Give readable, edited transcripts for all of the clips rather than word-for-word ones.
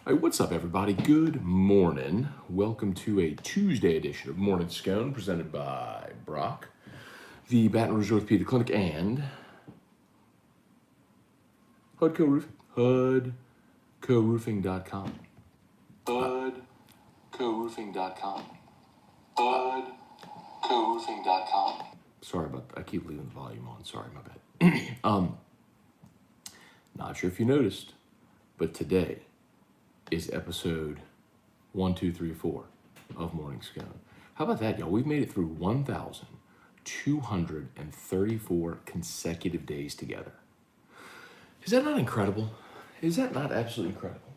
All right, what's up, everybody? Good morning. Welcome to a Tuesday edition of Morning Scone, presented by Brock, the Baton Rouge Orthopedic Clinic, and HUDCoRoofing.com. HUDCoRoofing.com. HUDCoRoofing.com. Sorry about that. I keep leaving the volume on. Sorry, my bad. Not sure if you noticed, but today is episode 1234 of Morning Scone. How about that, y'all? We've made it through 1,234 consecutive days together. Is that not incredible? Is that not absolutely incredible?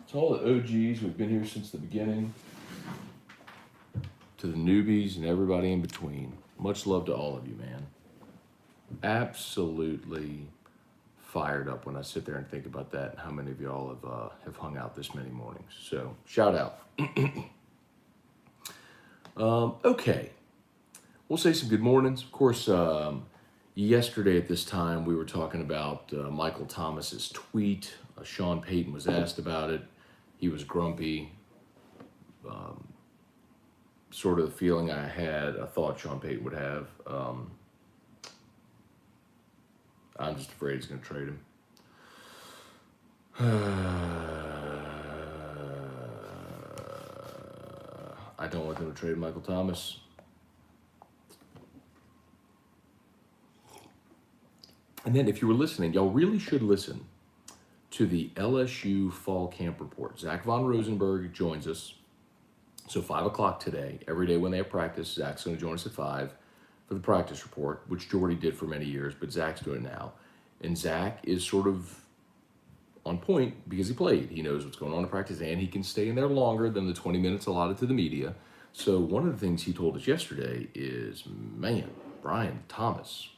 To all the OGs who've been here since the beginning, to the newbies and everybody in between, much love to all of you, man. Absolutely fired up when I sit there and think about that and how many of y'all have hung out this many mornings. So shout out. Okay, we'll say some good mornings. Of course, yesterday at this time we were talking about Michael Thomas's tweet. Sean Payton was asked about it. He was grumpy. Sort of the feeling I thought Sean Payton would have. I'm just afraid he's going to trade him. I don't want them to trade Michael Thomas. And then if you were listening, y'all really should listen to the LSU Fall Camp Report. Zach Von Rosenberg joins us. So 5 o'clock today, every day when they have practice, Zach's going to join us at 5 for the practice report, which Jordy did for many years, but Zach's doing it now. And Zach is sort of on point because he played. He knows what's going on in practice, and he can stay in there longer than the 20 minutes allotted to the media. So one of the things he told us yesterday is, man, Brian Thomas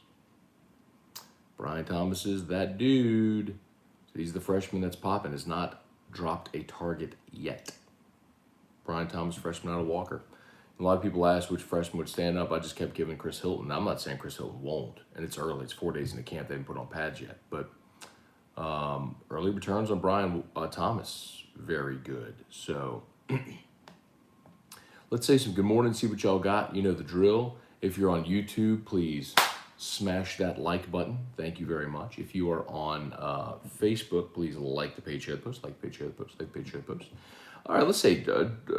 is that dude. So he's the freshman that's popping, has not dropped a target yet. Brian Thomas, freshman out of Walker. A lot of people asked which freshman would stand up. I just kept giving Chris Hilton. I'm not saying Chris Hilton won't, and it's early. It's 4 days into camp. They haven't put on pads yet. But early returns on Brian Thomas, very good. So let's say some good morning, see what y'all got. You know the drill. If you're on YouTube, please smash that like button. Thank you very much. If you are on Facebook, please like the page, share the post, like the page, share the post, like the page, share the post. All right, let's say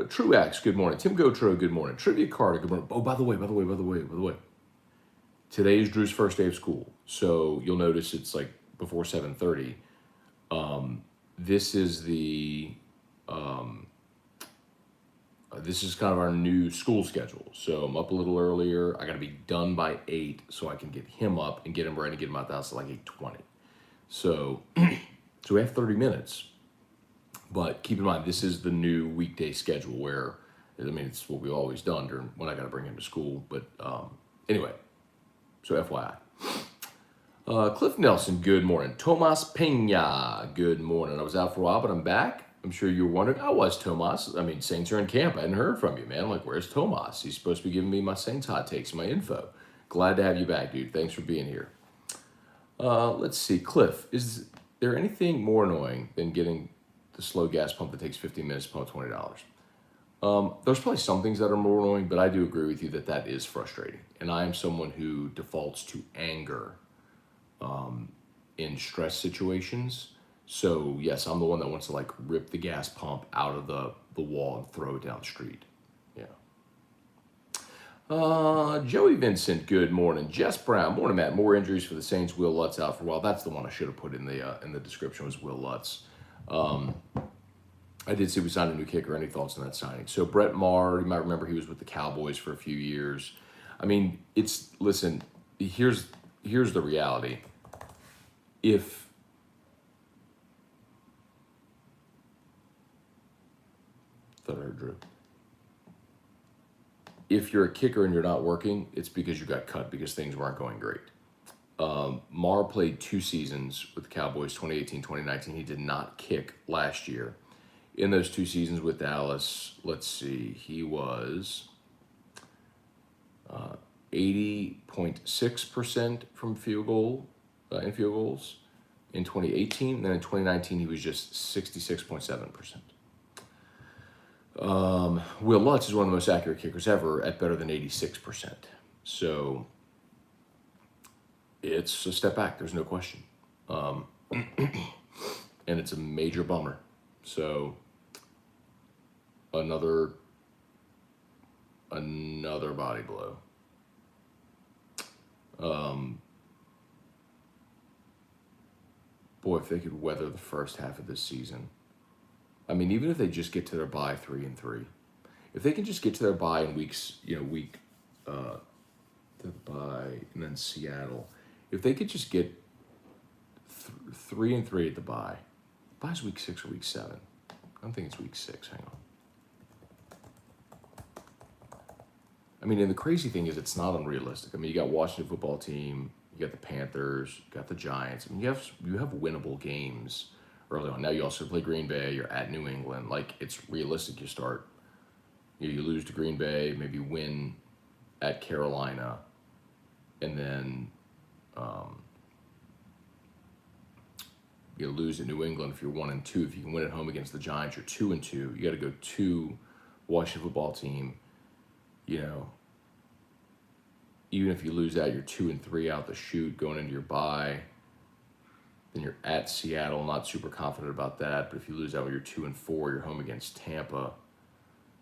Truax, good morning. Tim Gotro, good morning. Trivia Carter, good morning. Oh, by the way. Today is Drew's first day of school. So you'll notice it's like before 7:30. This is kind of our new school schedule. So I'm up a little earlier. I got to be done by 8 so I can get him up and get him ready to get him out the house at like 8:20. So, so we have 30 minutes. But keep in mind, this is the new weekday schedule where, I mean, it's what we've always done during when I got to bring him to school. But anyway, so FYI. Cliff Nelson, good morning. Tomas Pena, good morning. I was out for a while, but I'm back. I'm sure you were wondering, how was Tomas? I mean, Saints are in camp. I hadn't heard from you, man. I'm like, where's Tomas? He's supposed to be giving me my Saints hot takes, my info. Glad to have you back, dude. Thanks for being here. Let's see. Cliff, is there anything more annoying than getting the slow gas pump that takes 15 minutes to pump $20? There's probably some things that are more annoying, but I do agree with you that is frustrating. And I am someone who defaults to anger in stress situations. So yes, I'm the one that wants to like rip the gas pump out of the wall and throw it down the street. Yeah. Joey Vincent, good morning. Jess Brown, morning, Matt. More injuries for the Saints. Will Lutz out for a while. That's the one I should have put in the description, was Will Lutz. I did see we signed a new kicker. Any thoughts on that signing? So Brett Maher, you might remember he was with the Cowboys for a few years. I mean, listen, here's the reality. Thought I heard Drew. If you're a kicker and you're not working, it's because you got cut because things weren't going great. Maher played 2 seasons with the Cowboys, 2018, 2019. He did not kick last year. In those 2 seasons with Dallas, let's see, he was 80.6% from in field goals, in 2018. And then in 2019, he was just 66.7%. Will Lutz is one of the most accurate kickers ever at better than 86%. So it's a step back. There's no question. And it's a major bummer. So another body blow. Boy, if they could weather the first half of this season. I mean, even if they just get to their bye 3-3, if they can just get to their bye in weeks, the bye and then Seattle, if they could just get 3-3 at the bye. Bye's week 6 or week 7. I don't think it's week 6. Hang on. I mean, and the crazy thing is, it's not unrealistic. I mean, you got Washington football team, you got the Panthers, you got the Giants. I mean, you have winnable games early on. Now you also play Green Bay. You're at New England. Like, it's realistic. You start, you lose to Green Bay, maybe win at Carolina, and then you lose at New England if you're 1-2. If you can win at home against the Giants, you're 2-2. You got to go to Washington football team. Even if you lose out, you're 2-3 out the chute going into your bye. Then you're at Seattle, not super confident about that. But if you lose out, you're 2-4. You're home against Tampa.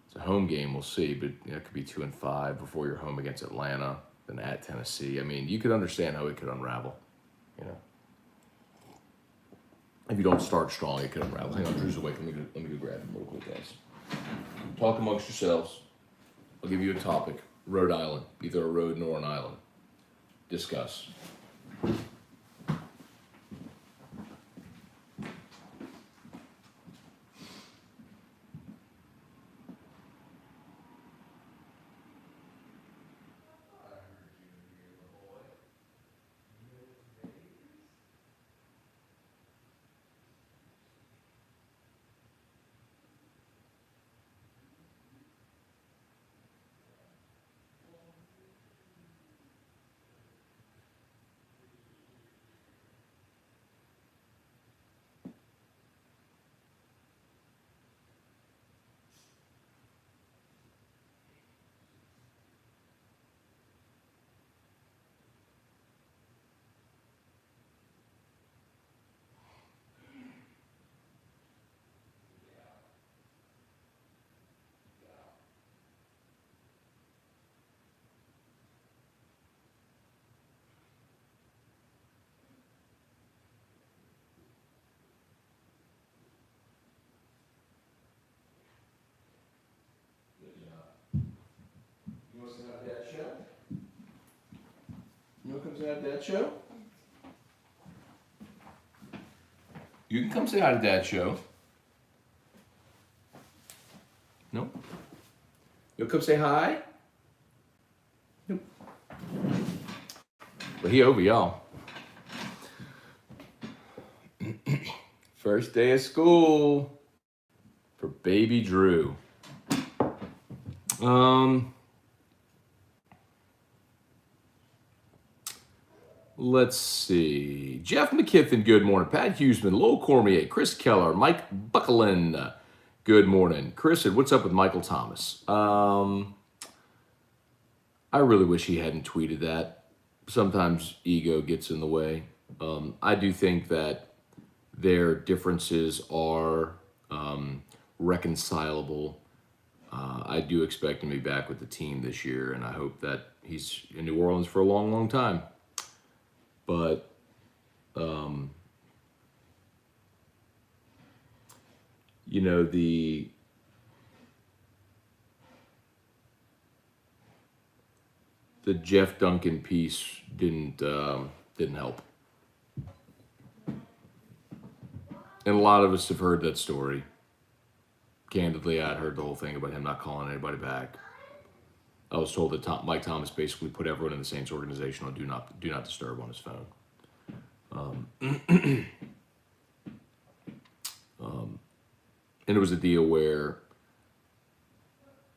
It's a home game, we'll see. But it could be 2-5 before you're home against Atlanta, then at Tennessee. I mean, you could understand how it could unravel. If you don't start strong, it could unravel. Hang on, Drew's awake. Let me go grab him real quick, guys. Talk amongst yourselves. I'll give you a topic. Rhode Island. Either a road nor an island. Discuss. Dad show? You can come say hi to Dad's show. No? You'll come say hi? Nope. But he over y'all. First day of school for baby Drew. Let's see. Jeff McKiffin, good morning. Pat Huseman, Lowell Cormier, Chris Keller, Mike Buckland, good morning. Chris said, what's up with Michael Thomas? I really wish he hadn't tweeted that. Sometimes ego gets in the way. I do think that their differences are reconcilable. I do expect him to be back with the team this year, and I hope that he's in New Orleans for a long, long time. But the Jeff Duncan piece didn't help, and a lot of us have heard that story. Candidly, I'd heard the whole thing about him not calling anybody back. I was told that Mike Thomas basically put everyone in the Saints organization on do not disturb on his phone. And it was a deal where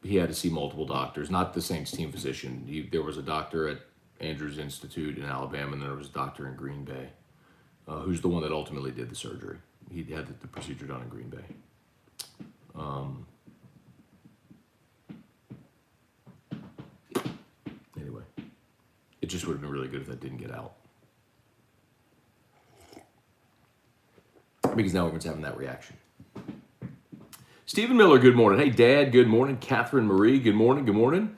he had to see multiple doctors, not the Saints team physician. There was a doctor at Andrews Institute in Alabama, and there was a doctor in Green Bay. who's the one that ultimately did the surgery. He had the procedure done in Green Bay. Anyway, it just would have been really good if that didn't get out. Because now everyone's having that reaction. Stephen Miller, good morning. Hey, Dad, good morning. Catherine Marie, good morning. Good morning.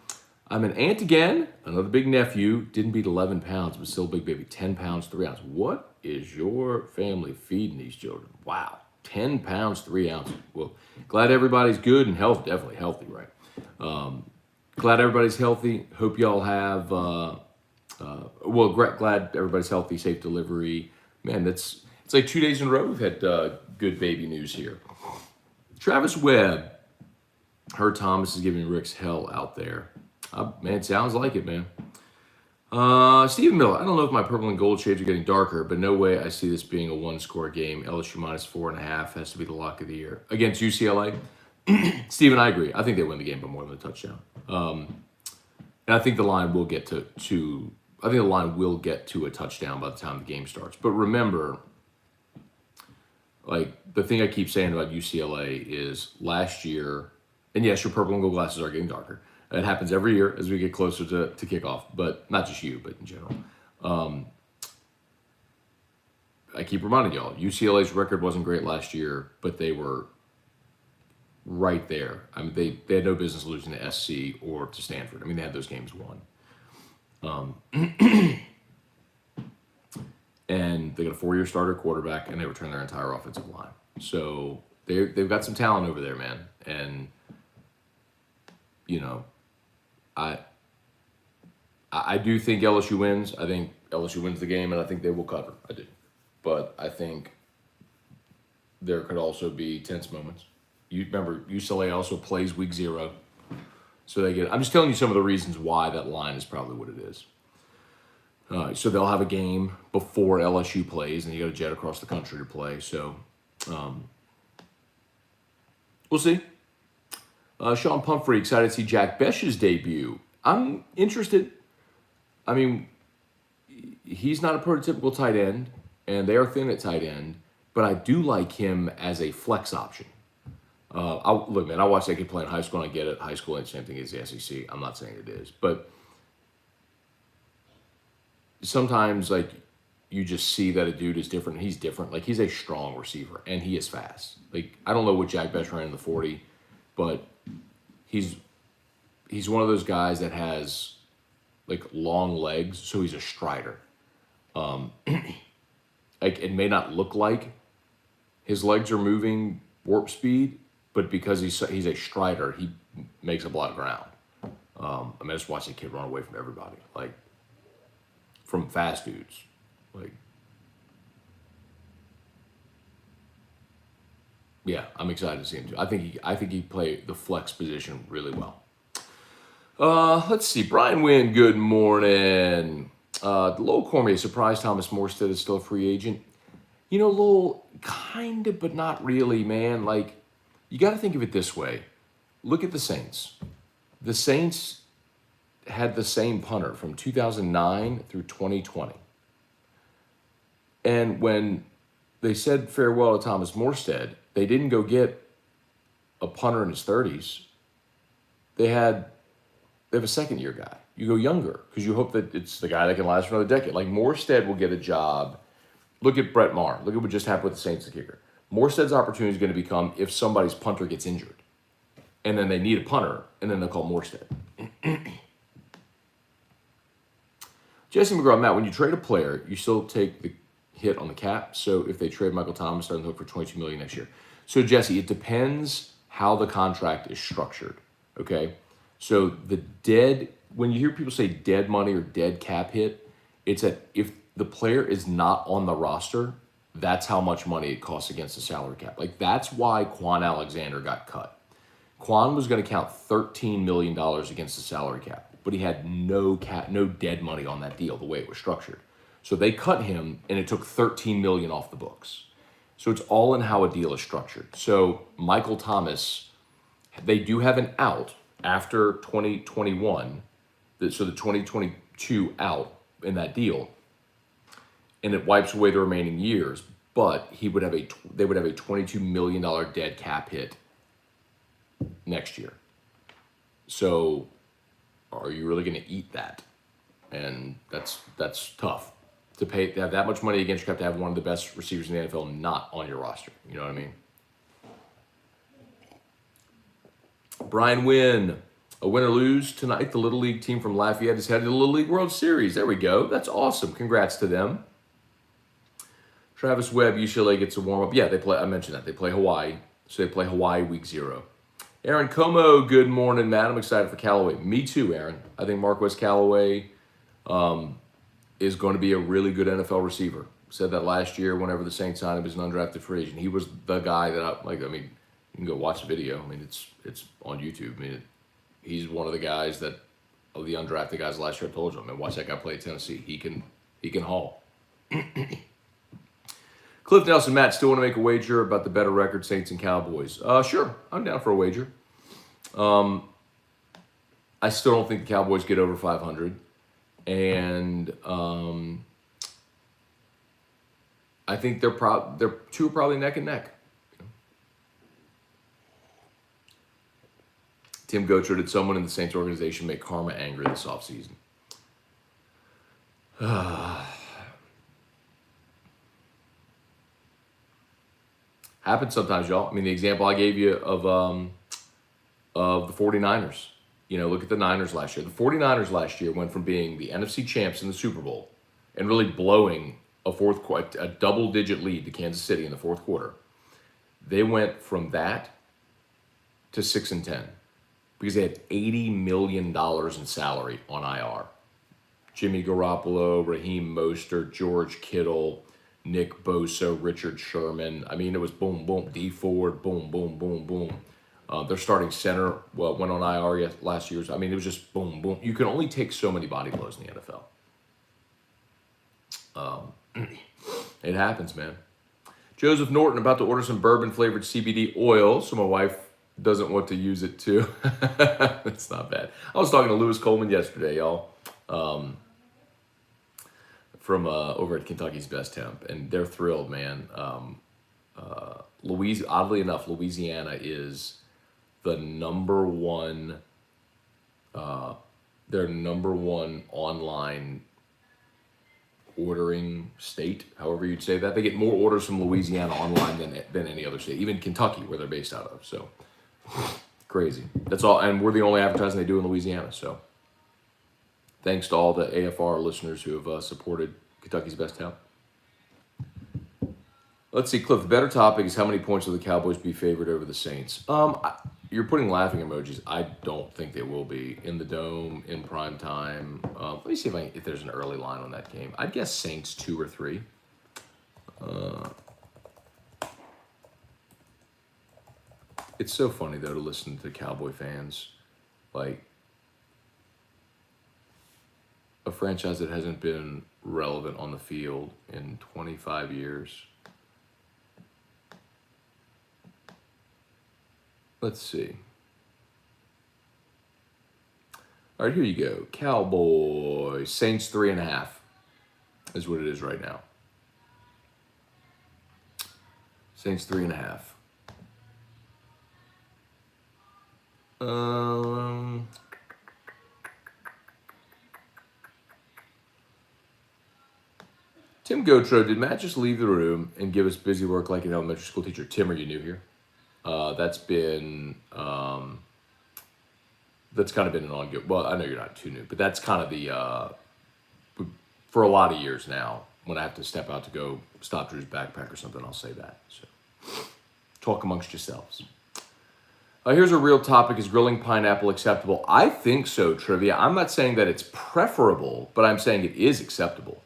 I'm an aunt again. Another big nephew. Didn't beat 11 pounds, but still a big baby. 10 pounds, 3 ounces. What is your family feeding these children? Wow. 10 pounds, 3 ounces. Well, glad everybody's good and healthy. Definitely healthy, right? Glad everybody's healthy. Hope y'all have, glad everybody's healthy, safe delivery. Man, it's like 2 days in a row we've had good baby news here. Travis Webb. Heard Thomas is giving Rick's hell out there. Man, it sounds like it, man. Stephen Miller. I don't know if my purple and gold shades are getting darker, but no way I see this being a one-score game. LSU minus 4.5 has to be the lock of the year. Against UCLA, Stephen, I agree. I think they win the game by more than a touchdown. And I think the line will get to a touchdown by the time the game starts. But remember, like, the thing I keep saying about UCLA is last year, and yes, your purple and gold glasses are getting darker. It happens every year as we get closer to kickoff, but not just you, but in general. I keep reminding y'all, UCLA's record wasn't great last year, but they were right there. I mean, they had no business losing to SC or to Stanford. I mean, they had those games won. And they got a 4-year starter quarterback, and they returned their entire offensive line. So they've got some talent over there, man. And, you know, I do think LSU wins. I think LSU wins the game, and I think they will cover. I do. But I think there could also be tense moments. You remember, UCLA also plays week 0. So I'm just telling you some of the reasons why that line is probably what it is. So they'll have a game before LSU plays, and you got to jet across the country to play. So we'll see. Sean Pumphrey, excited to see Jack Besh's debut. I'm interested. I mean, he's not a prototypical tight end, and they are thin at tight end, but I do like him as a flex option. Look, man, I watched that kid play in high school, and I get it. High school ain't the same thing as the SEC. I'm not saying it is, but sometimes, like, you just see that a dude is different. He's different. Like, he's a strong receiver, and he is fast. Like, I don't know what Jack Besh ran in the 40, but he's one of those guys that has, like, long legs, so he's a strider. Like, it may not look like his legs are moving warp speed, but because he's a strider, he makes up a lot of ground. I mean, I just watched the kid run away from everybody, like, from fast dudes. Like, yeah, I'm excited to see him too. I think he played the flex position really well. Let's see. Brian Wynn, good morning. Lowell Cormier, surprised Thomas Morstead is still a free agent. You know, Lowell, kind of, but not really, man. Like, you got to think of it this way. Look at the Saints. The Saints had the same punter from 2009 through 2020. And when they said farewell to Thomas Morstead, they didn't go get a punter in his 30s. They have a second-year guy. You go younger because you hope that it's the guy that can last for another decade. Like, Morstead will get a job. Look at Brett Maher. Look at what just happened with the Saints, the kicker. Morstead's opportunity is going to become if somebody's punter gets injured. And then they need a punter, and then they'll call Morstead. Jesse McGraw, Matt, when you trade a player, you still take the hit on the cap. So if they trade Michael Thomas, they're on the hook for $22 million next year. So, Jesse, it depends how the contract is structured, okay? So when you hear people say dead money or dead cap hit, it's that if the player is not on the roster, that's how much money it costs against the salary cap. Like, that's why Quan Alexander got cut. Quan was going to count $13 million against the salary cap, but he had no dead money on that deal the way it was structured. So they cut him, and it took $13 million off the books. So it's all in how a deal is structured. So Michael Thomas, they do have an out after 2021, so the 2022 out in that deal. and it wipes away the remaining years. But they would have a $22 million dead cap hit next year. So, are you really going to eat that? And that's tough to have that much money against your cap to have one of the best receivers in the NFL not on your roster. You know what I mean? Brian Wynn, a win or lose tonight. The Little League team from Lafayette is headed to the Little League World Series. There we go. That's awesome. Congrats to them. Travis Webb, UCLA gets a warm up. Yeah, they play. I mentioned that they play Hawaii, so they play Hawaii week 0. Aaron Como, good morning, Matt. I'm excited for Callaway. Me too, Aaron. I think Marquez Callaway is going to be a really good NFL receiver. Said that last year whenever the Saints signed him as an undrafted free agent. He was the guy that you can go watch the video. I mean, it's on YouTube. I mean, he's one of the guys that of the undrafted guys last year. I told you, I mean, watch that guy play at Tennessee. He can haul. Cliff Nelson, Matt, still want to make a wager about the better record, Saints and Cowboys? Sure, I'm down for a wager. I still don't think the Cowboys get over 500, and I think they're two probably neck and neck. Tim Gotro, did someone in the Saints organization make Karma angry this offseason? Happens sometimes, y'all. I mean, the example I gave you of the 49ers. You know, look at the Niners last year. The 49ers last year went from being the NFC champs in the Super Bowl and really blowing a double-digit lead to Kansas City in the fourth quarter. They went from that to 6-10 because they had $80 million in salary on IR. Jimmy Garoppolo, Raheem Mostert, George Kittle, Nick Bosa, Richard Sherman. I mean, it was boom, boom, D Ford, boom, boom, boom, boom. Their starting center went on IR last year. I mean, it was just boom, boom. You can only take so many body blows in the NFL. It happens, man. Joseph Norton, about to order some bourbon-flavored CBD oil, so my wife doesn't want to use it too. That's not bad. I was talking to Lewis Coleman yesterday, y'all. From over at Kentucky's Best Hemp, and they're thrilled, man. Oddly enough, Louisiana is the number one, their number one online ordering state, however you'd say that. They get more orders from Louisiana online than any other state, even Kentucky, where they're based out of. So crazy. That's all, and we're the only advertising they do in Louisiana. So thanks to all the AFR listeners who have supported Kentucky's Best Hemp. Let's see, Cliff. The better topic is how many points will the Cowboys be favored over the Saints? You're putting laughing emojis. I don't think they will be in the Dome in prime time. Let me see if there's an early line on that game. I'd guess Saints 2 or 3. It's so funny though to listen to Cowboy fans, like a franchise that hasn't been relevant on the field in 25 years. Let's see. All right, here you go. Cowboys, Saints 3.5 is what it is right now. Saints 3.5. Tim Gotro, did Matt just leave the room and give us busy work like an elementary school teacher? Tim, are you new here? That's kind of been an ongoing, well, I know you're not too new, but that's kind of the, for a lot of years now, when I have to step out to go stop Drew's backpack or something, I'll say that. So talk amongst yourselves. Here's a real topic. Is grilling pineapple acceptable? I think so, Trivia. I'm not saying that it's preferable, but I'm saying it is acceptable.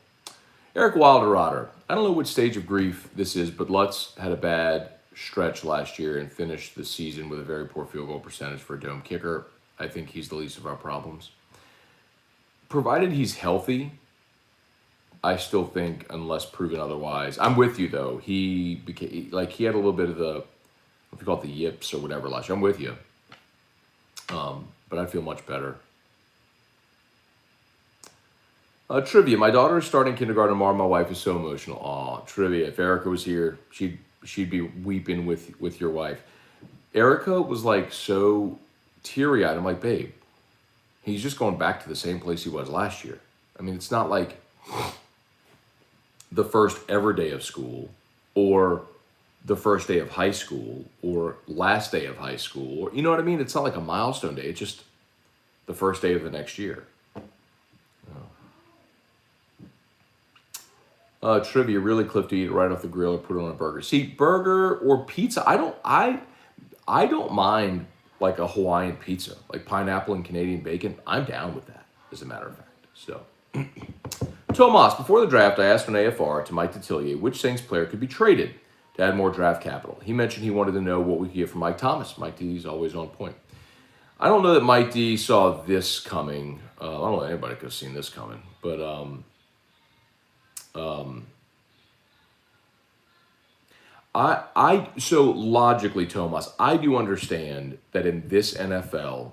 Eric Wilderotter, I don't know which stage of grief this is, but Lutz had a bad stretch last year and finished the season with a very poor field goal percentage for a dome kicker. I think he's the least of our problems. Provided he's healthy, I still think, unless proven otherwise. I'm with you, though. He had a little bit of the, if you call it the yips or whatever last year. I'm with you. But I feel much better. Trivia. My daughter is starting kindergarten tomorrow. My wife is so emotional. Aw, trivia. If Erica was here, she'd be weeping with your wife. Erica was like so teary-eyed. I'm like, babe, he's just going back to the same place he was last year. I mean, it's not like the first ever day of school or the first day of high school or last day of high school. Or, you know what I mean? It's not like a milestone day. It's just the first day of the next year. Trivia, really, Cliff, to eat it right off the grill or put it on a burger. See, burger or pizza, I don't mind like a Hawaiian pizza, like pineapple and Canadian bacon. I'm down with that, as a matter of fact. So, Tomas, before the draft, I asked an AFR to Mike Detillier which Saints player could be traded to add more draft capital. He mentioned he wanted to know what we could get from Mike Thomas. Mike D is always on point. I don't know that Mike D saw this coming. I don't know that anybody could have seen this coming, but so logically, Tomas, I do understand that in this NFL,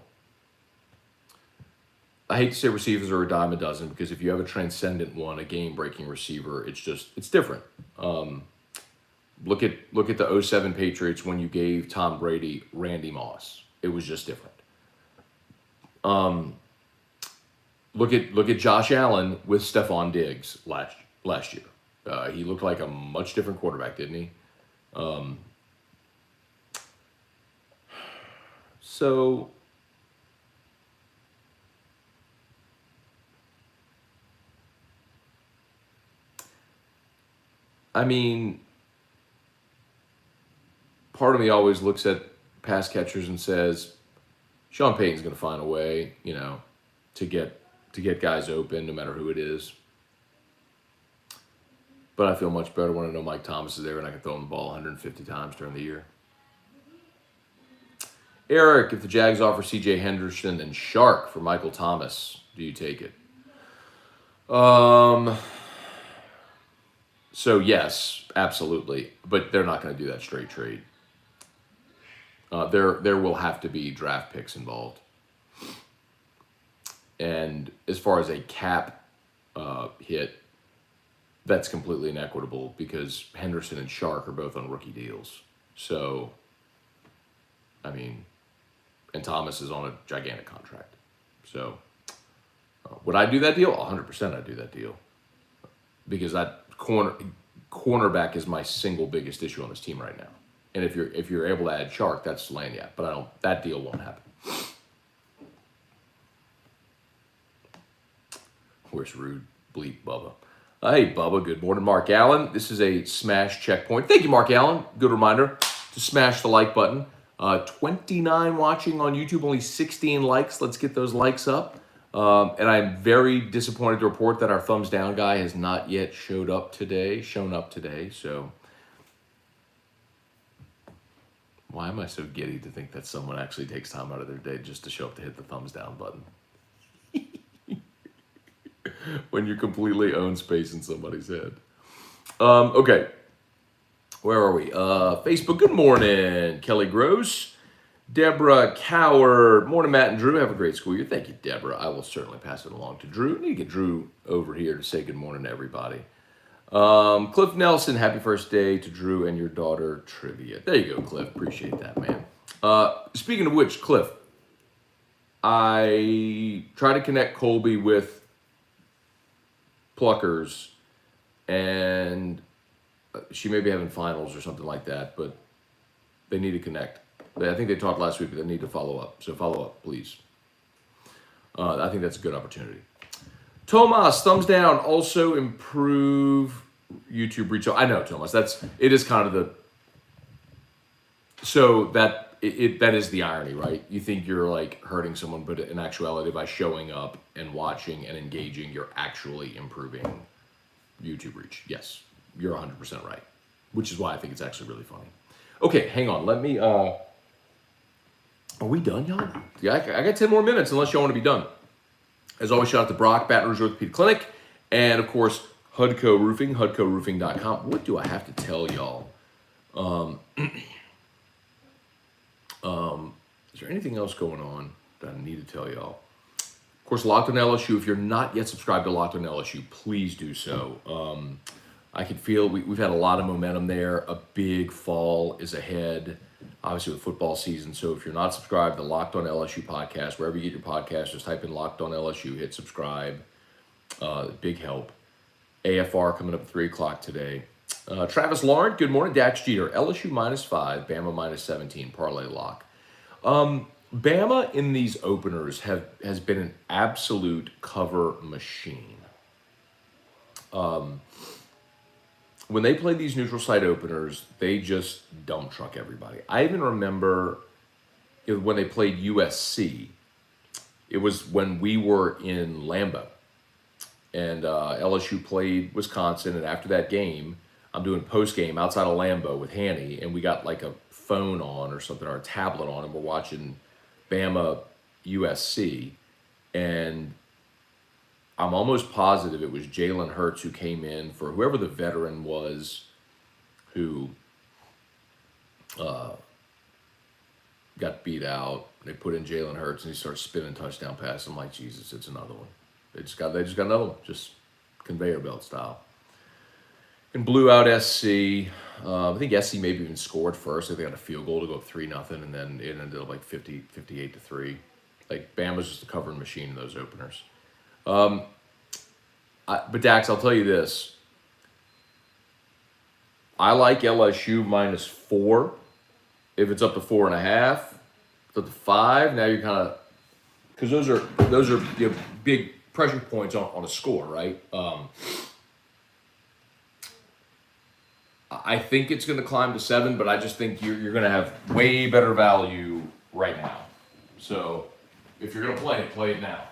I hate to say receivers are a dime a dozen because if you have a transcendent one, a game-breaking receiver, it's different. Look at the '07 Patriots when you gave Tom Brady Randy Moss. It was just different. Look at Josh Allen with Stephon Diggs last year. He looked like a much different quarterback, didn't he? So I mean, part of me always looks at pass catchers and says, Sean Payton's going to find a way, to get guys open, no matter who it is. But I feel much better when I know Mike Thomas is there and I can throw him the ball 150 times during the year. Eric, if the Jags offer C.J. Henderson and Shark for Michael Thomas, do you take it? So yes, absolutely. But they're not going to do that straight trade. There will have to be draft picks involved. And as far as a cap hit, that's completely inequitable because Henderson and Shark are both on rookie deals. So, I mean, and Thomas is on a gigantic contract. So, would I do that deal? 100% I'd do that deal. Because that cornerback is my single biggest issue on this team right now. And if you're able to add Shark, that's lagniappe. But that deal won't happen. Where's Rude Bleep Bubba? Hey, Bubba. Good morning, Mark Allen. This is a smash checkpoint. Thank you, Mark Allen. Good reminder to smash the like button. 29 watching on YouTube, only 16 likes. Let's get those likes up. And I'm very disappointed to report that our thumbs down guy has not yet shown up today. So why am I so giddy to think that someone actually takes time out of their day just to show up to hit the thumbs down button? When you completely own space in somebody's head. Okay. Where are we? Facebook, good morning. Kelly Gross. Deborah Coward. Morning, Matt and Drew. Have a great school year. Thank you, Deborah. I will certainly pass it along to Drew. Need to get Drew over here to say good morning to everybody. Cliff Nelson, happy first day to Drew and your daughter, Trivia. There you go, Cliff. Appreciate that, man. Speaking of which, Cliff, I try to connect Colby with Pluckers, and she may be having finals or something like that, but they need to connect. I think they talked last week, but they need to follow up. So follow up, please. I think that's a good opportunity. Tomas, thumbs down. Also improve YouTube reach. I know, Tomas. It is kind of that is the irony, right? You think you're like hurting someone, but in actuality, by showing up and watching and engaging, you're actually improving YouTube reach. Yes, you're 100% right, which is why I think it's actually really funny. Okay, hang on. Let me. Are we done, y'all? Yeah, I got 10 more minutes unless y'all want to be done. As always, shout out to Brock, Baton Rouge Orthopedic Clinic, and of course, Hudco Roofing, HudcoRoofing.com. What do I have to tell y'all? Is there anything else going on that I need to tell y'all? Of course, Locked on LSU. If you're not yet subscribed to Locked on LSU, please do so. I can feel we've had a lot of momentum there. A big fall is ahead, obviously with football season. So if you're not subscribed to the Locked on LSU podcast, wherever you get your podcast, just type in Locked on LSU, hit subscribe. Big help. AFR coming up at 3 o'clock today. Travis Lawrence, good morning. Dax Jeter, LSU -5, Bama -17, parlay lock. Bama in these openers has been an absolute cover machine. When they play these neutral site openers, they just dump truck everybody. I even remember when they played USC. It was when we were in Lambeau, and LSU played Wisconsin, and after that game, I'm doing post-game outside of Lambeau with Hanny, and we got like a phone on or something, or a tablet on, and we're watching Bama USC, and I'm almost positive it was Jalen Hurts who came in for whoever the veteran was who got beat out. They put in Jalen Hurts, and he starts spinning touchdown passes. I'm like, Jesus, it's another one. They just got another one, just conveyor belt style. And blew out SC. I think SC maybe even scored first. I think they got a field goal to go up 3-0, and then it ended up like 58-3. Like, Bama's just a covering machine in those openers. But Dax, I'll tell you this. I like LSU -4. If it's up to 4.5, it's up to 5. Now you're kind of, because those are big pressure points on a score, right? I think it's going to climb to 7, but I just think you're going to have way better value right now. So if you're going to play it now.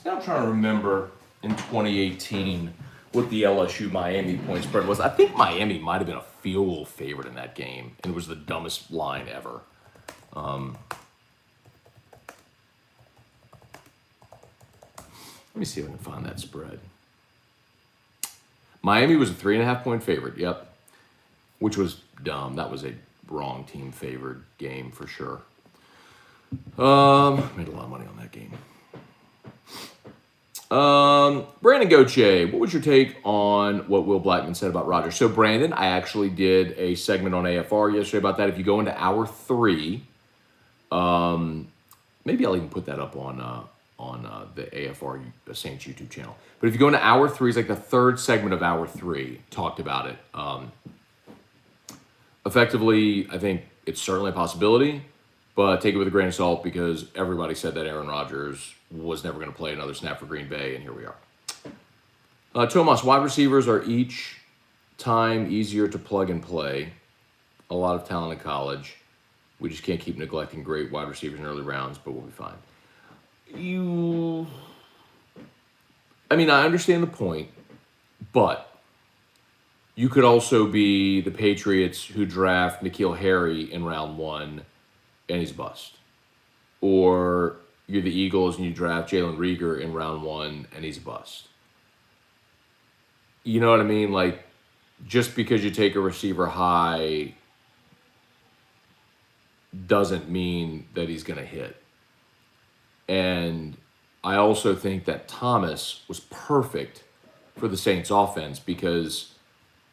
Now I'm trying to remember in 2018 what the LSU Miami point spread was. I think Miami might have been a field goal favorite in that game, and it was the dumbest line ever. Let me see if I can find that spread. Miami was a 3.5 point favorite, yep, which was dumb. That was a wrong team favored game for sure. Made a lot of money on that game. Brandon Goche, what was your take on what Will Blackman said about Rodgers? So, Brandon, I actually did a segment on AFR yesterday about that. If you go into hour 3, maybe I'll even put that up on the AFR Saints YouTube channel. But if you go into hour 3, it's like the third segment of hour 3, talked about it. Effectively, I think it's certainly a possibility, but take it with a grain of salt because everybody said that Aaron Rodgers was never going to play another snap for Green Bay, and here we are. Tomas, wide receivers are each time easier to plug and play. A lot of talent in college. We just can't keep neglecting great wide receivers in early rounds, but we'll be fine. I understand the point, but you could also be the Patriots who draft N'Keal Harry in round 1 and he's a bust. Or you're the Eagles and you draft Jalen Reagor in round 1 and he's a bust. You know what I mean? Like, just because you take a receiver high doesn't mean that he's going to hit. And I also think that Thomas was perfect for the Saints offense because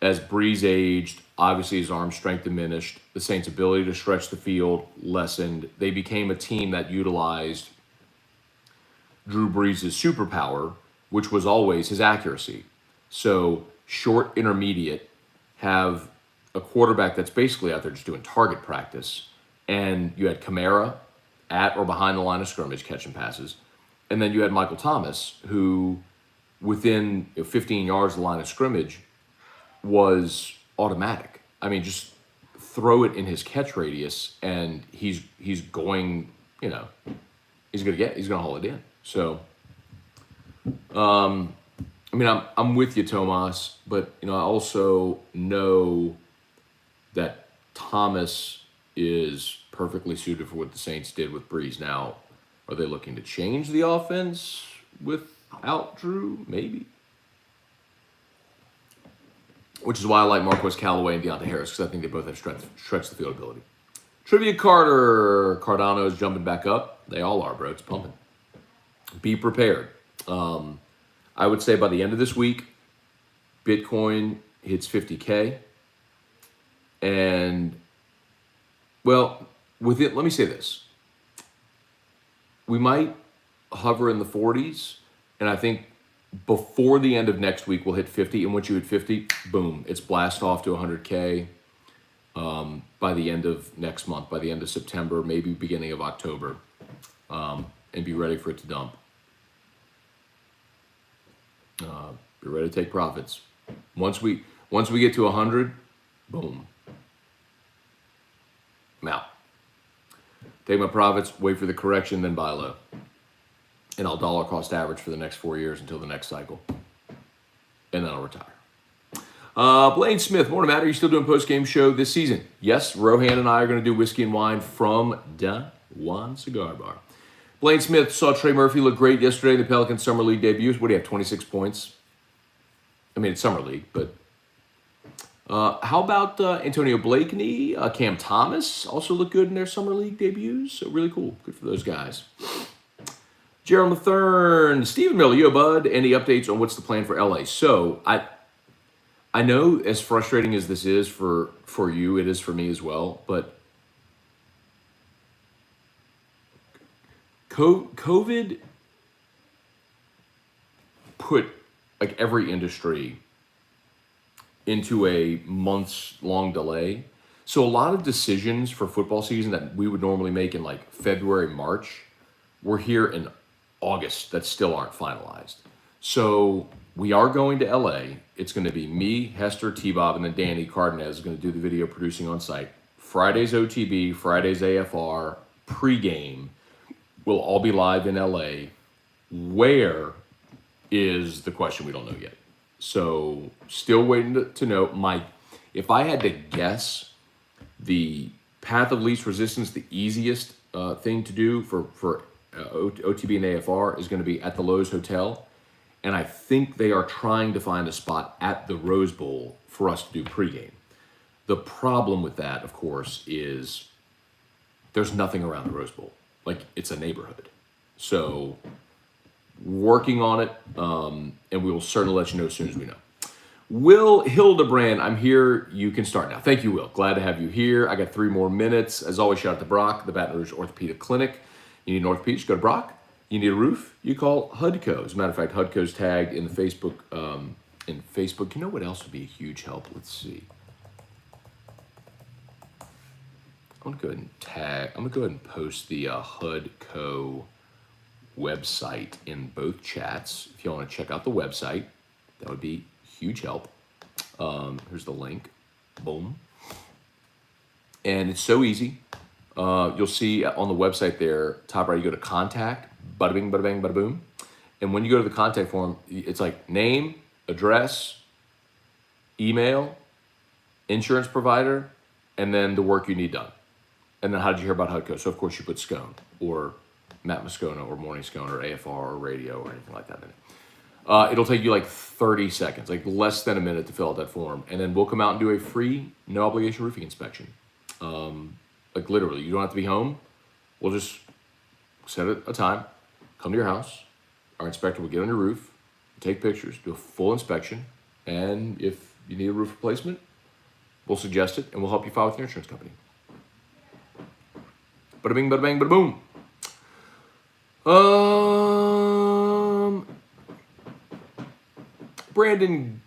as Breeze aged, obviously his arm strength diminished, the Saints' ability to stretch the field lessened. They became a team that utilized Drew Brees' superpower, which was always his accuracy. So short, intermediate, have a quarterback that's basically out there just doing target practice. And you had Kamara at or behind the line of scrimmage catching passes. And then you had Michael Thomas, who within 15 yards of the line of scrimmage was automatic. I mean, just throw it in his catch radius, and he's going, he's gonna haul it in. So, I mean, I'm with you, Tomas, but I also know that Thomas is perfectly suited for what the Saints did with Breeze. Now, are they looking to change the offense without Drew? Maybe. Which is why I like Marquez Callaway and Deontay Harris, because I think they both have stretch the field ability. Trivia Carter. Cardano's jumping back up. They all are, bro. It's pumping. Be prepared. I would say by the end of this week, Bitcoin hits 50K. And, well, with it, let me say this. We might hover in the 40s, and I think before the end of next week, we'll hit 50. And once you hit 50, boom, it's blast off to 100K by the end of next month, by the end of September, maybe beginning of October, and be ready for it to dump. Be ready to take profits. Once we get to 100, boom, I'm out. Take my profits, wait for the correction, then buy low. And I'll dollar cost average for the next 4 years until the next cycle. And then I'll retire. Blaine Smith, morning, Matt. Are you still doing post-game show this season? Yes, Rohan and I are going to do whiskey and wine from Da Juan Cigar Bar. Blaine Smith saw Trey Murphy look great yesterday in the Pelicans Summer League debuts. What do you have, 26 points? I mean, it's Summer League, but... how about Antonio Blakeney? Cam Thomas also looked good in their Summer League debuts. So really cool. Good for those guys. Gerald Mathern, Stephen Miller, yo, bud. Any updates on what's the plan for LA? So I know as frustrating as this is for you, it is for me as well. But COVID put like every industry into a months-long delay. So a lot of decisions for football season that we would normally make in like February, March, we're here in August that still aren't finalized. So we are going to LA. It's going to be me, Hester, T-Bob, and then Danny Cardenas is going to do the video producing on site. Friday's OTB, Friday's AFR, pregame will all be live in LA. Where is the question we don't know yet. So still waiting to know. If I had to guess, the path of least resistance, the easiest thing to do for OTB and AFR is going to be at the Lowe's Hotel. And I think they are trying to find a spot at the Rose Bowl for us to do pregame. The problem with that, of course, is there's nothing around the Rose Bowl. Like, it's a neighborhood. So working on it, and we will certainly let you know as soon as we know. Will Hildebrand, I'm here. You can start now. Thank you, Will. Glad to have you here. I got 3 more minutes. As always, shout out to Brock, the Baton Rouge Orthopedic Clinic. You need an orthopedic, go to Brock. You need a roof, you call HUDCO. As a matter of fact, HUDCO's tagged in the Facebook. You know what else would be a huge help? Let's see. I'm gonna go ahead and post the HUDCO website in both chats. If you want to check out the website, that would be huge help. Here's the link. Boom. And it's so easy. You'll see on the website there, top right, you go to contact, bada bing, bada bang, bada boom. And when you go to the contact form, it's like name, address, email, insurance provider, and then the work you need done. And then how did you hear about HUDCO? So of course you put Scone or Matt Moscona or Morning Scone or AFR or radio or anything like that in it. It'll take you like 30 seconds, like less than a minute to fill out that form. And then we'll come out and do a free, no obligation roofing inspection. Like literally, you don't have to be home. We'll just set a time, come to your house. Our inspector will get on your roof, take pictures, do a full inspection. And if you need a roof replacement, we'll suggest it and we'll help you file with your insurance company. Bada bing, bada bang, bada boom. Brandon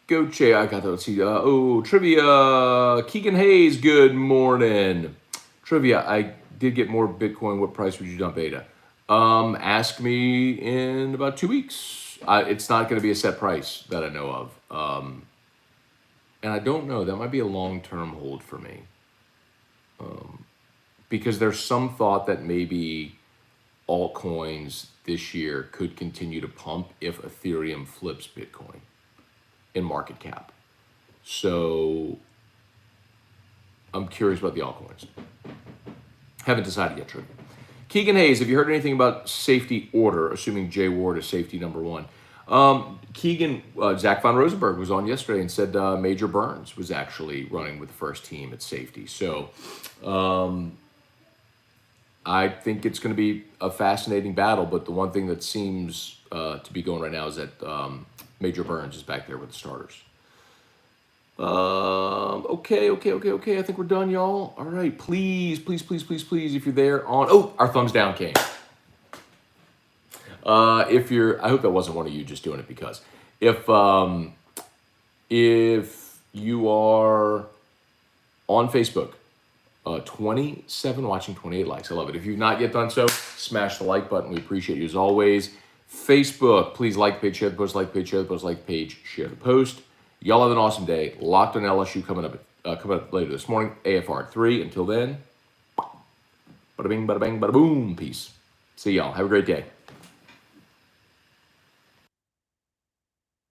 Goche, I got that. Let's see. Trivia. Keegan Hayes, good morning. Trivia, I did get more Bitcoin. What price would you dump Ada? Ask me in about 2 weeks. It's not going to be a set price that I know of. And I don't know, that might be a long-term hold for me. Because there's some thought that maybe altcoins this year could continue to pump if Ethereum flips Bitcoin in market cap. So I'm curious about the altcoins. Haven't decided yet, True. Keegan Hayes, have you heard anything about safety order, assuming Jay Ward is safety number one? Keegan, Zach Von Rosenberg was on yesterday and said Major Burns was actually running with the first team at safety. So I think it's going to be a fascinating battle, but the one thing that seems to be going right now is that Major Burns is back there with the starters. Okay. I think we're done, y'all. All right, please, if you're there on... Oh, our thumbs down came. If you're... I hope that wasn't one of you just doing it because. If you are on Facebook, 27 watching, 28 likes. I love it. If you've not yet done so, smash the like button. We appreciate you as always. Facebook, please like the page, share the post, like the page, share the post, like the page, share the post. Y'all have an awesome day. Locked on LSU coming up later this morning. AFR at 3. Until then, bada bing, bada bang, bada boom. Peace. See y'all. Have a great day.